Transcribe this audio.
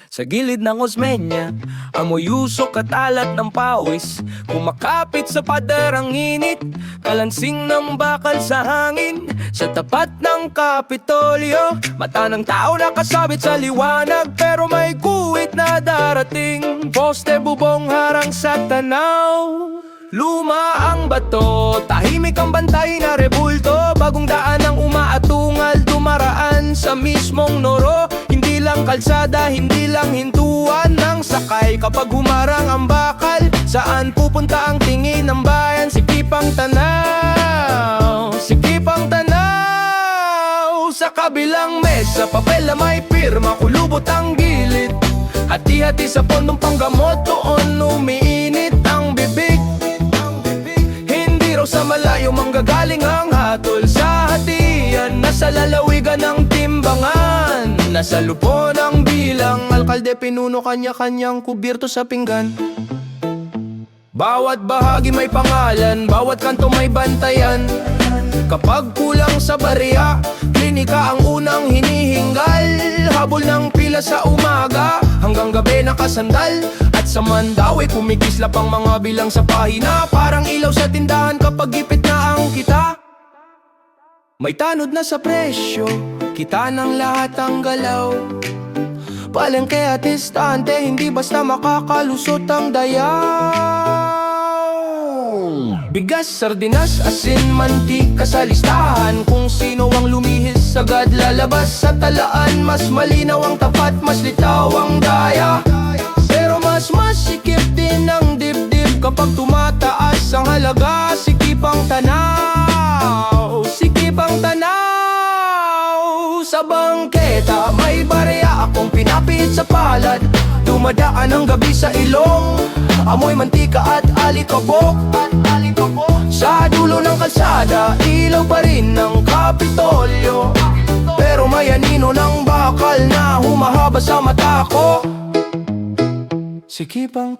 Sa gilid ng Osmeña, amoy usok at alat ng pawis. Kumakapit sa pader ang init, kalansing ng bakal sa hangin. Sa tapat ng Kapitolyo, mata ng tao nakasabit sa liwanag, pero may guhit na darating. Poste bubong harang sa tanaw. Luma ang bato, tahimik ang bantay na rebulto. Bagong daan ang umaatungal, dumaraan sa mismong noro. Hindi lang kalsada, hindi lang hintuan ng sakay. Kapag humarang ang bakal, saan pupunta ang tingin ng bayan? Sikip ang tanaw, sikip ang tanaw. Sa kabilang mesa, papel na may pirma, kulubot ang gilid. Hati-hati sa pondong panggamot, doon umiinit ang bibig. Sa malayo manggagaling ang hatol, sa hatian, nasa lalawigan ng timbangan. Nasa lupo ng bilang, alkalde pinuno kanya-kanyang kubirto sa pinggan. Bawat bahagi may pangalan, bawat kanto may bantayan. Kapag kulang sa barya, klinika ang unang hinihinggal. Habol ng pila sa umaga, hanggang gabi nakasandal. At sa Mandawi, kumikislap ang mga bilang sa pahina. Parang ilaw sa tindahan kapag gipit na ang kita. May tanod na sa presyo, kita ng lahat ang galaw. Palengke at istante, hindi basta makakalusot ang dayaw. Bigas, sardinas, asin, mantika sa listahan. Kung sino ang lumihis, agad lalabas sa talaan. Mas malinaw ang tapat, mas litaw ang daya. Pero mas masikip din ang dibdib kapag tumataas ang halaga. Sikip ang tanaw, sikip ang tanaw. Sa bangketa may barya akong pinapit sa palad. Dumadaan ang gabi sa ilong, amoy mantika at alikabok. Sa dulo ng kalsada, ilaw pa rin ng Kapitolyo. Pero may anino ng bakal na humahaba sa mata ko. Sikip ang